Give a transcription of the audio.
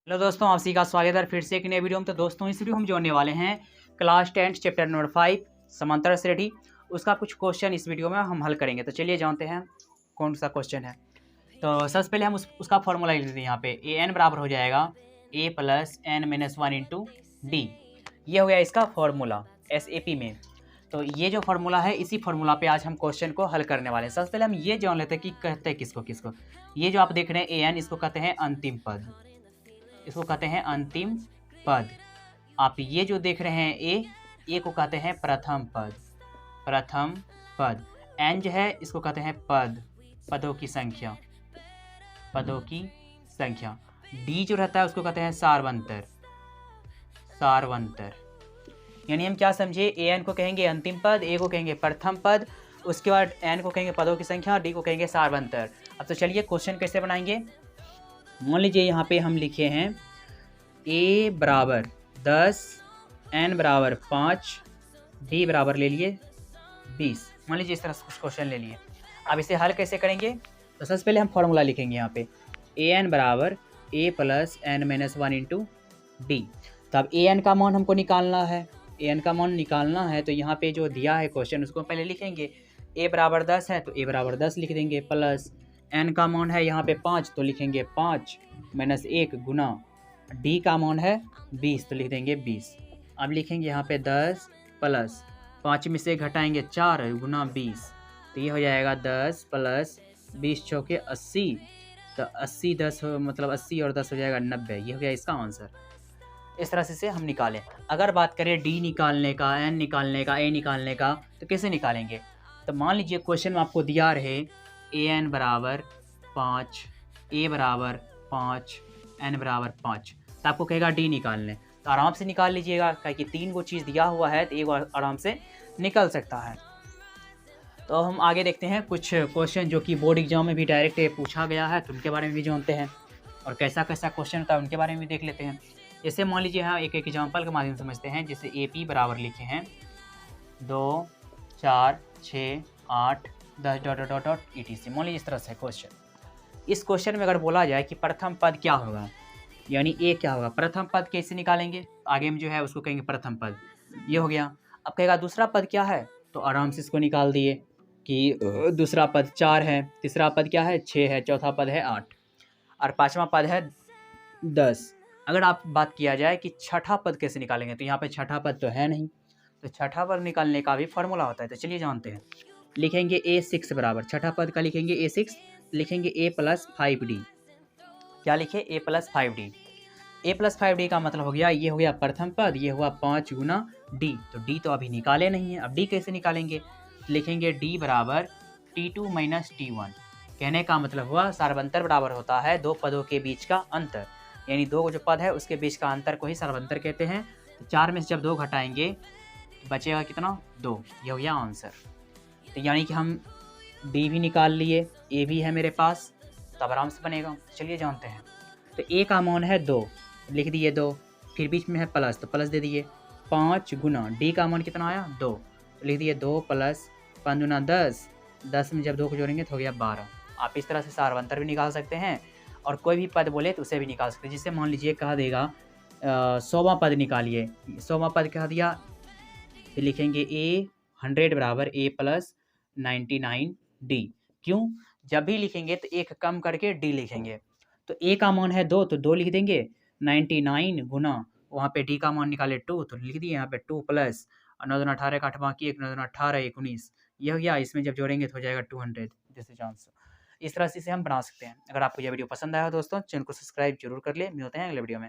Hello दोस्तों, आप सभी का स्वागत है फिर से एक नए वीडियो में। तो दोस्तों इस वीडियो हम जोड़ने वाले हैं क्लास 10 चैप्टर नंबर 5 समांतर श्रेणी। उसका कुछ क्वेश्चन इस वीडियो में हम हल करेंगे। तो चलिए जानते हैं कौन सा क्वेश्चन है। तो सबसे पहले हम उसका फॉर्मूला लिख देते हैं। यहाँ पे ए एन बराबर हो जाएगा A plus N minus one into D. ये हो गया इसका फॉर्मूला SAP में। तो ये जो फार्मूला है इसी फार्मूला पे आज हम क्वेश्चन को हल करने वाले हैं। सबसे पहले हम ये जान लेते हैं कि कहते हैं किसको किसको। ये जो आप देख रहे हैं ए एन, इसको कहते हैं अंतिम पद, इसको कहते हैं अंतिम पद। आप ये जो देख रहे हैं ए को कहते हैं प्रथम पद, प्रथम पद। एन जो है इसको कहते हैं पद, पदों की संख्या, पदों की संख्या। डी जो रहता है उसको कहते हैं सारवंतर, सारवंतर। यानी हम क्या समझे, ए एन को कहेंगे अंतिम पद, ए को कहेंगे प्रथम पद, उसके बाद एन को कहेंगे पदों की संख्या, डी को कहेंगे सारवंतर। अब तो चलिए क्वेश्चन कैसे बनाएंगे। मान लीजिए यहाँ पे हम लिखे हैं a बराबर 10, n बराबर 5, d बराबर ले लिए 20। मान लीजिए इस तरह से कुछ क्वेश्चन ले लिए। अब इसे हल कैसे करेंगे, तो सबसे पहले हम फॉर्मूला लिखेंगे यहाँ पे an बराबर a plus N minus one into d. तो अब an का मान हमको निकालना है, an का मान निकालना है। तो यहाँ पे जो दिया है क्वेश्चन उसको पहले लिखेंगे। a बराबर 10 है तो a बराबर 10 लिख देंगे, प्लस n का मान है यहाँ पे 5 तो लिखेंगे 5 माइनस 1 गुना d का मान है 20 तो लिख देंगे 20। अब लिखेंगे यहाँ पे 10 प्लस 5 में से घटाएंगे 4 गुना 20, तो ये हो जाएगा 10 प्लस 20 चौके 80। तो 80 10 मतलब 80 और 10 हो जाएगा 90। ये हो गया इसका आंसर। इस तरह से हम निकालें। अगर बात करें डी निकालने का, एन निकालने का, ए निकालने का, तो कैसे निकालेंगे। तो मान लीजिए क्वेश्चन में आपको दिया रहे ए एन बराबर 5, ए बराबर 5, एन बराबर 5, तो आपको कहेगा डी निकालने। तो आराम से निकाल लीजिएगा, क्योंकि 3 को चीज़ दिया हुआ है तो एक आराम से निकल सकता है। तो हम आगे देखते हैं कुछ क्वेश्चन जो कि बोर्ड एग्जाम में भी डायरेक्ट पूछा गया है, तो उनके बारे में भी जानते हैं और कैसा कैसा क्वेश्चन होता है उनके बारे में भी देख लेते हैं। जैसे मान लीजिए हम एक एग्जाम्पल के माध्यम से समझते हैं। जैसे AP बराबर लिखे हैं 2, 4, 6, 8, 10 dot dot dot dot ETC। मान लीजिए इस तरह से क्वेश्चन। इस क्वेश्चन में अगर बोला जाए कि प्रथम पद क्या होगा, यानी ए क्या होगा, प्रथम पद कैसे निकालेंगे, आगे में जो है उसको कहेंगे प्रथम पद। ये हो गया। अब कहेगा दूसरा पद क्या है, तो आराम से इसको निकाल दिए कि दूसरा पद 4 है, तीसरा पद क्या है 6 है, चौथा पद है 8 और पाँचवा पद है 10। अगर आप बात किया जाए कि छठा पद कैसे निकालेंगे, तो यहाँ पे छठा पद तो है नहीं, तो छठा पद निकालने का भी फॉर्मूला होता है। तो चलिए जानते हैं। लिखेंगे A6 बराबर, छठा पद का लिखेंगे A6, लिखेंगे A प्लस 5D। क्या लिखे, A plus 5D। A plus 5D का मतलब हो गया, ये हो गया प्रथम पद, ये हुआ 5 गुना D। तो D तो अभी निकाले नहीं है, अब D कैसे निकालेंगे। लिखेंगे D बराबर T2 माइनस T1। कहने का मतलब हुआ सारवंतर बराबर होता है दो पदों के बीच का अंतर, यानी दो जो पद है उसके बीच का अंतर को ही सारवंतर कहते हैं। तो 4 में से जब 2 घटाएंगे तो बचेगा कितना, 2। ये हो गया आंसर। तो यानी कि हम डी भी निकाल लिए, ए भी है मेरे पास, तब आराम से बनेगा। चलिए जानते हैं। तो ए का मान है 2, लिख दिए 2, फिर बीच में है प्लस तो प्लस दे दिए। 5 गुना डी का मान कितना आया 2, तो लिख दिए 2 प्लस 5 गुना 10, 10 में जब 2 को जोड़ेंगे तो हो गया 12। आप इस तरह से सारवंतर भी निकाल सकते हैं और कोई भी पद बोले तो उसे भी निकाल सकते हैं। जिससे मान लीजिए कहा देगा 100वां पद निकालिए, 100वां पद कहा दिया, फिर लिखेंगे ए 100 बराबर A प्लस 99D। क्यों, जब भी लिखेंगे तो एक कम करके D लिखेंगे। तो A का मान है 2 तो 2 लिख देंगे, 99 गुना वहाँ पे D का मान निकाले 2 तो लिख दिए यहाँ पे 2 प्लस 9 दूना 18 का 8 बाकी 1 9 दूना 18 19। ये हो गया, इसमें जब जोड़ेंगे तो हो जाएगा 200। This is answer. इस तरह से इसे हम बना सकते हैं। अगर आपको यह वीडियो पसंद आया हो दोस्तों, चैनल को सब्सक्राइब जरूर कर ले। मिलते हैं अगले वीडियो में।